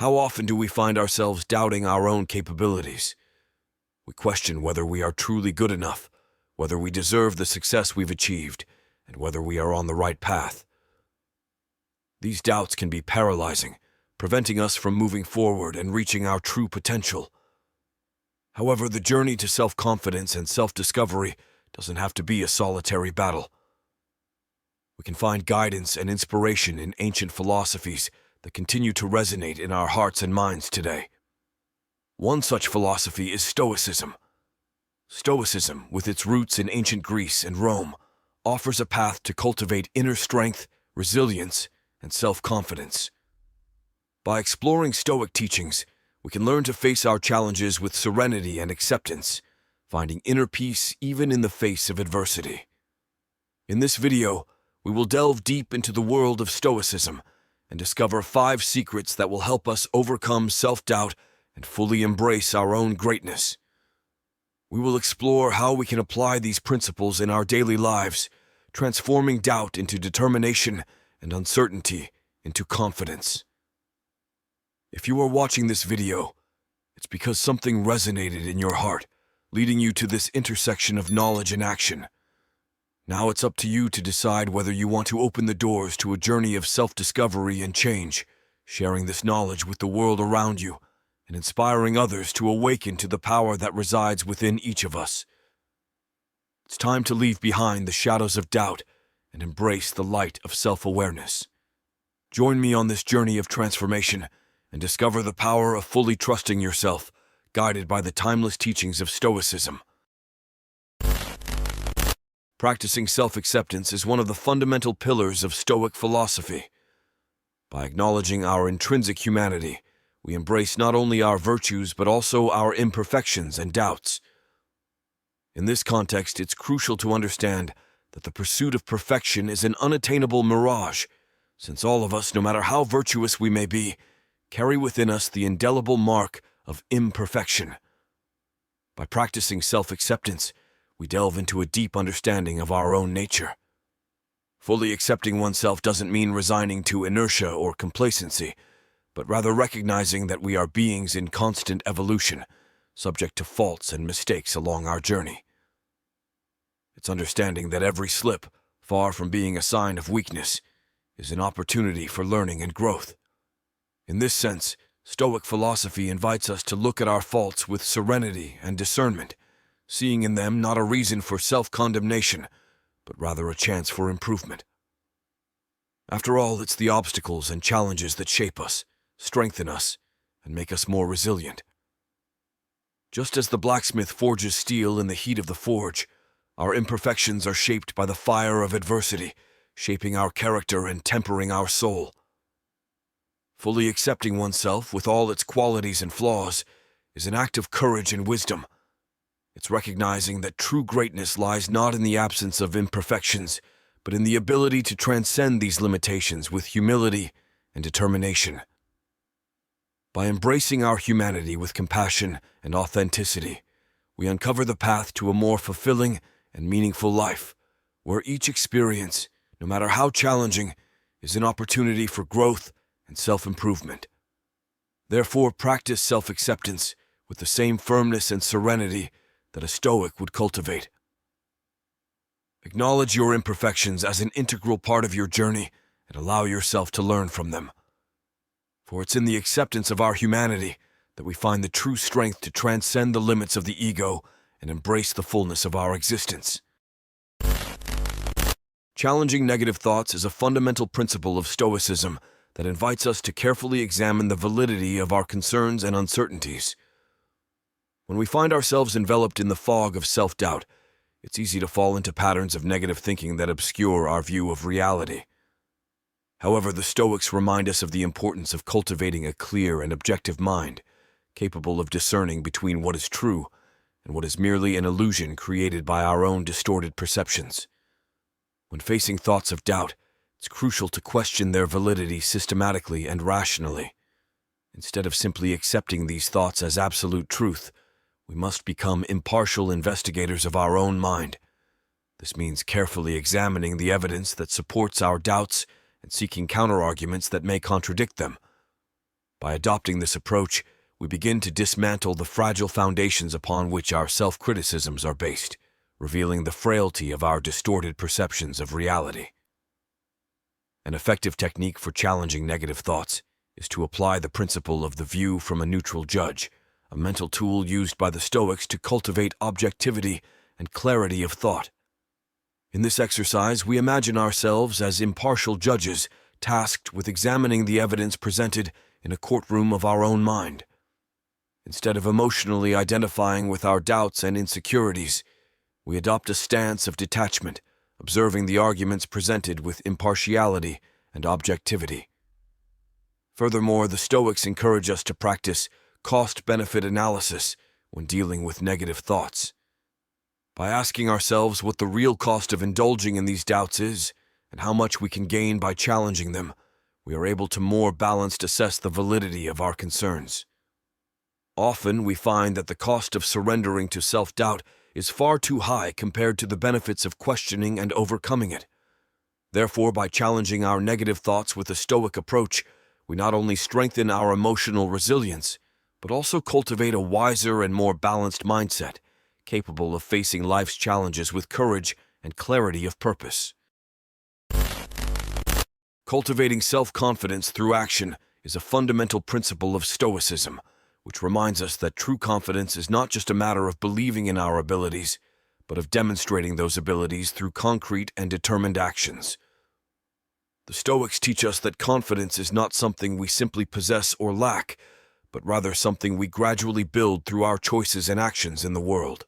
How often do we find ourselves doubting our own capabilities? We question whether we are truly good enough, whether we deserve the success we've achieved, and whether we are on the right path. These doubts can be paralyzing, preventing us from moving forward and reaching our true potential. However, the journey to self-confidence and self-discovery doesn't have to be a solitary battle. We can find guidance and inspiration in ancient philosophies that continue to resonate in our hearts and minds today. One such philosophy is Stoicism. Stoicism, with its roots in ancient Greece and Rome, offers a path to cultivate inner strength, resilience, and self-confidence. By exploring Stoic teachings, we can learn to face our challenges with serenity and acceptance, finding inner peace even in the face of adversity. In this video, we will delve deep into the world of Stoicism and discover 5 secrets that will help us overcome self-doubt and fully embrace our own greatness. We will explore how we can apply these principles in our daily lives, transforming doubt into determination and uncertainty into confidence. If you are watching this video, it's because something resonated in your heart, leading you to this intersection of knowledge and action. Now it's up to you to decide whether you want to open the doors to a journey of self-discovery and change, sharing this knowledge with the world around you, and inspiring others to awaken to the power that resides within each of us. It's time to leave behind the shadows of doubt and embrace the light of self-awareness. Join me on this journey of transformation and discover the power of fully trusting yourself, guided by the timeless teachings of Stoicism. Practicing self-acceptance is one of the fundamental pillars of Stoic philosophy. By acknowledging our intrinsic humanity, we embrace not only our virtues but also our imperfections and doubts. In this context, it's crucial to understand that the pursuit of perfection is an unattainable mirage, since all of us, no matter how virtuous we may be, carry within us the indelible mark of imperfection. By practicing self-acceptance, we delve into a deep understanding of our own nature. Fully accepting oneself doesn't mean resigning to inertia or complacency, but rather recognizing that we are beings in constant evolution, subject to faults and mistakes along our journey. It's understanding that every slip, far from being a sign of weakness, is an opportunity for learning and growth. In this sense, Stoic philosophy invites us to look at our faults with serenity and discernment, seeing in them not a reason for self-condemnation, but rather a chance for improvement. After all, it's the obstacles and challenges that shape us, strengthen us, and make us more resilient. Just as the blacksmith forges steel in the heat of the forge, our imperfections are shaped by the fire of adversity, shaping our character and tempering our soul. Fully accepting oneself with all its qualities and flaws is an act of courage and wisdom. It's recognizing that true greatness lies not in the absence of imperfections, but in the ability to transcend these limitations with humility and determination. By embracing our humanity with compassion and authenticity, we uncover the path to a more fulfilling and meaningful life, where each experience, no matter how challenging, is an opportunity for growth and self-improvement. Therefore, practice self-acceptance with the same firmness and serenity that a Stoic would cultivate. Acknowledge your imperfections as an integral part of your journey and allow yourself to learn from them. For it's in the acceptance of our humanity that we find the true strength to transcend the limits of the ego and embrace the fullness of our existence. Challenging negative thoughts is a fundamental principle of Stoicism that invites us to carefully examine the validity of our concerns and uncertainties. When we find ourselves enveloped in the fog of self-doubt, it's easy to fall into patterns of negative thinking that obscure our view of reality. However, the Stoics remind us of the importance of cultivating a clear and objective mind, capable of discerning between what is true and what is merely an illusion created by our own distorted perceptions. When facing thoughts of doubt, it's crucial to question their validity systematically and rationally. Instead of simply accepting these thoughts as absolute truth, we must become impartial investigators of our own mind. This means carefully examining the evidence that supports our doubts and seeking counterarguments that may contradict them. By adopting this approach, we begin to dismantle the fragile foundations upon which our self-criticisms are based, revealing the frailty of our distorted perceptions of reality. An effective technique for challenging negative thoughts is to apply the principle of the view from a neutral judge, a mental tool used by the Stoics to cultivate objectivity and clarity of thought. In this exercise, we imagine ourselves as impartial judges tasked with examining the evidence presented in a courtroom of our own mind. Instead of emotionally identifying with our doubts and insecurities, we adopt a stance of detachment, observing the arguments presented with impartiality and objectivity. Furthermore, the Stoics encourage us to practice cost-benefit analysis when dealing with negative thoughts. By asking ourselves what the real cost of indulging in these doubts is and how much we can gain by challenging them, we are able to more balanced assess the validity of our concerns. Often, we find that the cost of surrendering to self-doubt is far too high compared to the benefits of questioning and overcoming it. Therefore, by challenging our negative thoughts with a Stoic approach, we not only strengthen our emotional resilience, but also cultivate a wiser and more balanced mindset, capable of facing life's challenges with courage and clarity of purpose. Cultivating self-confidence through action is a fundamental principle of Stoicism, which reminds us that true confidence is not just a matter of believing in our abilities, but of demonstrating those abilities through concrete and determined actions. The Stoics teach us that confidence is not something we simply possess or lack, but rather something we gradually build through our choices and actions in the world.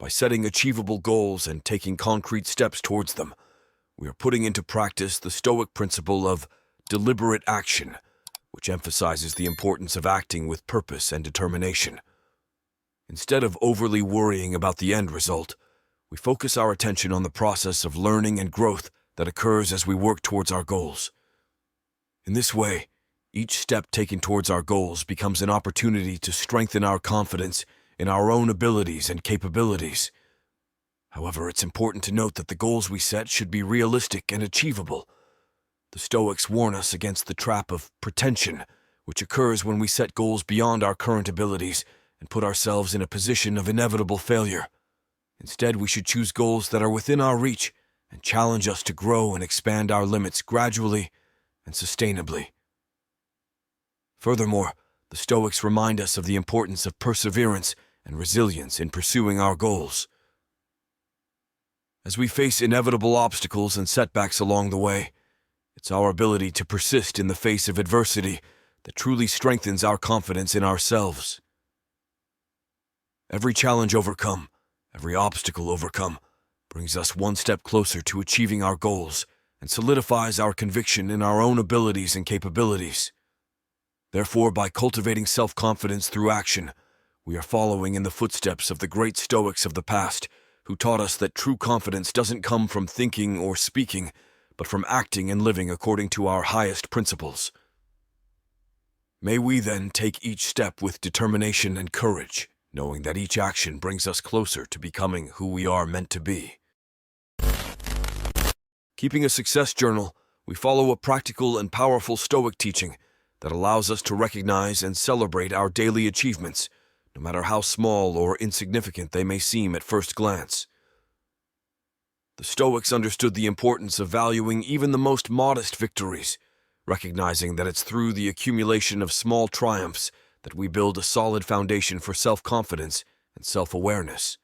By setting achievable goals and taking concrete steps towards them, we are putting into practice the Stoic principle of deliberate action, which emphasizes the importance of acting with purpose and determination. Instead of overly worrying about the end result, we focus our attention on the process of learning and growth that occurs as we work towards our goals. In this way, each step taken towards our goals becomes an opportunity to strengthen our confidence in our own abilities and capabilities. However, it's important to note that the goals we set should be realistic and achievable. The Stoics warn us against the trap of pretension, which occurs when we set goals beyond our current abilities and put ourselves in a position of inevitable failure. Instead, we should choose goals that are within our reach and challenge us to grow and expand our limits gradually and sustainably. Furthermore, the Stoics remind us of the importance of perseverance and resilience in pursuing our goals. As we face inevitable obstacles and setbacks along the way, it's our ability to persist in the face of adversity that truly strengthens our confidence in ourselves. Every challenge overcome, every obstacle overcome, brings us one step closer to achieving our goals and solidifies our conviction in our own abilities and capabilities. Therefore, by cultivating self-confidence through action, we are following in the footsteps of the great Stoics of the past, who taught us that true confidence doesn't come from thinking or speaking, but from acting and living according to our highest principles. May we then take each step with determination and courage, knowing that each action brings us closer to becoming who we are meant to be. Keeping a success journal, we follow a practical and powerful Stoic teaching that allows us to recognize and celebrate our daily achievements, no matter how small or insignificant they may seem at first glance. The Stoics understood the importance of valuing even the most modest victories, recognizing that it's through the accumulation of small triumphs that we build a solid foundation for self-confidence and self-awareness.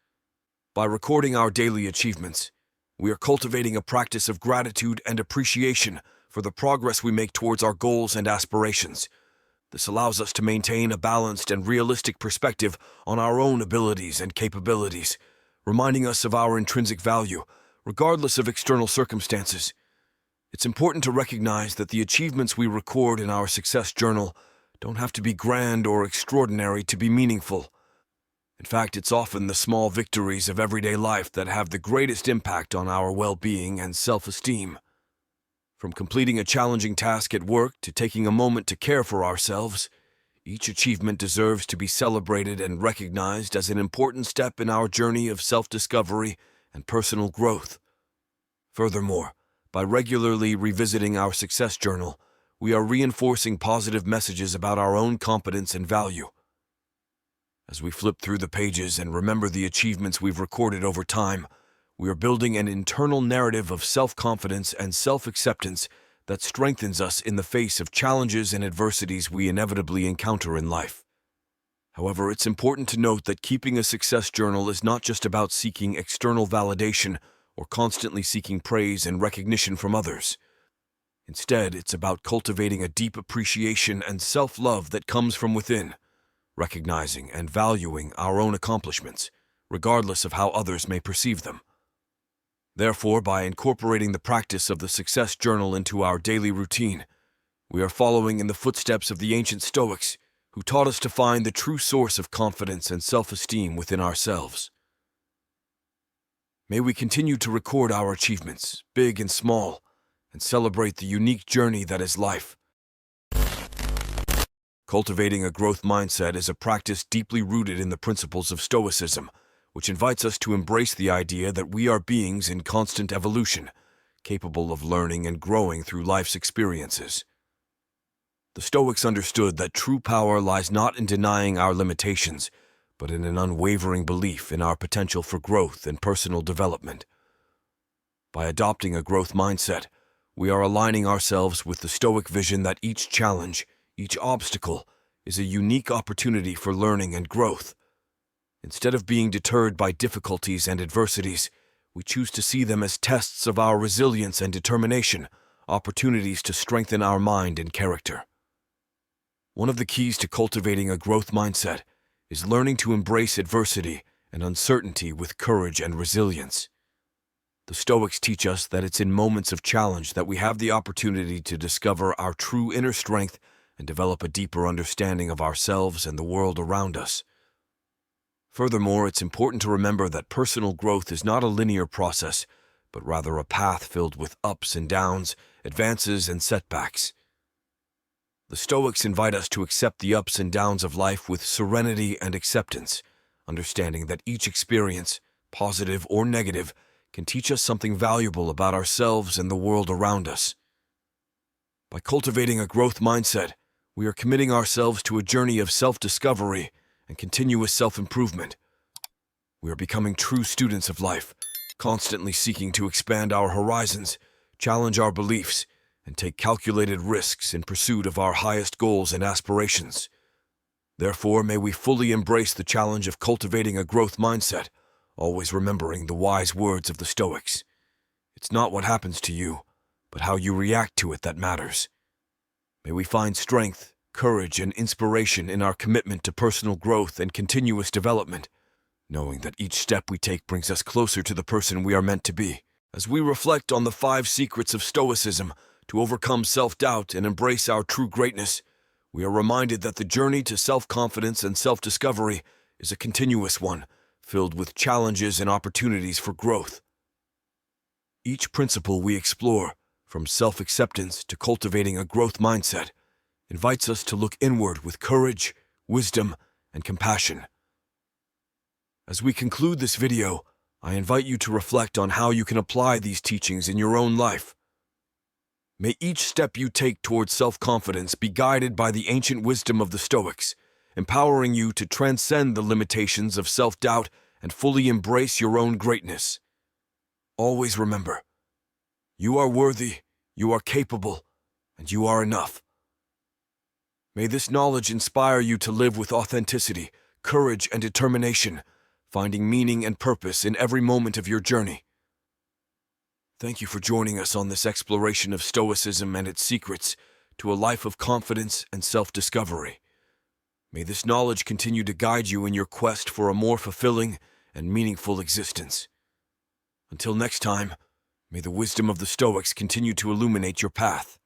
By recording our daily achievements, we are cultivating a practice of gratitude and appreciation for the progress we make towards our goals and aspirations. This allows us to maintain a balanced and realistic perspective on our own abilities and capabilities, reminding us of our intrinsic value, regardless of external circumstances. It's important to recognize that the achievements we record in our success journal don't have to be grand or extraordinary to be meaningful. In fact, it's often the small victories of everyday life that have the greatest impact on our well-being and self-esteem. From completing a challenging task at work to taking a moment to care for ourselves, each achievement deserves to be celebrated and recognized as an important step in our journey of self-discovery and personal growth. Furthermore, by regularly revisiting our success journal, we are reinforcing positive messages about our own competence and value. As we flip through the pages and remember the achievements we've recorded over time, we are building an internal narrative of self-confidence and self-acceptance that strengthens us in the face of challenges and adversities we inevitably encounter in life. However, it's important to note that keeping a success journal is not just about seeking external validation or constantly seeking praise and recognition from others. Instead, it's about cultivating a deep appreciation and self-love that comes from within, recognizing and valuing our own accomplishments, regardless of how others may perceive them. Therefore, by incorporating the practice of the success journal into our daily routine, we are following in the footsteps of the ancient Stoics, who taught us to find the true source of confidence and self-esteem within ourselves. May we continue to record our achievements, big and small, and celebrate the unique journey that is life. Cultivating a growth mindset is a practice deeply rooted in the principles of Stoicism, which invites us to embrace the idea that we are beings in constant evolution, capable of learning and growing through life's experiences. The Stoics understood that true power lies not in denying our limitations, but in an unwavering belief in our potential for growth and personal development. By adopting a growth mindset, we are aligning ourselves with the Stoic vision that each challenge, each obstacle, is a unique opportunity for learning and growth. Instead of being deterred by difficulties and adversities, we choose to see them as tests of our resilience and determination, opportunities to strengthen our mind and character. One of the keys to cultivating a growth mindset is learning to embrace adversity and uncertainty with courage and resilience. The Stoics teach us that it's in moments of challenge that we have the opportunity to discover our true inner strength and develop a deeper understanding of ourselves and the world around us. Furthermore, it's important to remember that personal growth is not a linear process, but rather a path filled with ups and downs, advances and setbacks. The Stoics invite us to accept the ups and downs of life with serenity and acceptance, understanding that each experience, positive or negative, can teach us something valuable about ourselves and the world around us. By cultivating a growth mindset, we are committing ourselves to a journey of self-discovery and continuous self-improvement. We are becoming true students of life, constantly seeking to expand our horizons, challenge our beliefs, and take calculated risks in pursuit of our highest goals and aspirations. Therefore, may we fully embrace the challenge of cultivating a growth mindset, always remembering the wise words of the Stoics. It's not what happens to you, but how you react to it that matters. May we find strength, courage, and inspiration in our commitment to personal growth and continuous development, knowing that each step we take brings us closer to the person we are meant to be. As we reflect on the 5 secrets of Stoicism to overcome self-doubt and embrace our true greatness, we are reminded that the journey to self-confidence and self-discovery is a continuous one, filled with challenges and opportunities for growth. Each principle we explore, from self-acceptance to cultivating a growth mindset, invites us to look inward with courage, wisdom, and compassion. As we conclude this video, I invite you to reflect on how you can apply these teachings in your own life. May each step you take towards self-confidence be guided by the ancient wisdom of the Stoics, empowering you to transcend the limitations of self-doubt and fully embrace your own greatness. Always remember, you are worthy, you are capable, and you are enough. May this knowledge inspire you to live with authenticity, courage, and determination, finding meaning and purpose in every moment of your journey. Thank you for joining us on this exploration of Stoicism and its secrets to a life of confidence and self-discovery. May this knowledge continue to guide you in your quest for a more fulfilling and meaningful existence. Until next time, may the wisdom of the Stoics continue to illuminate your path.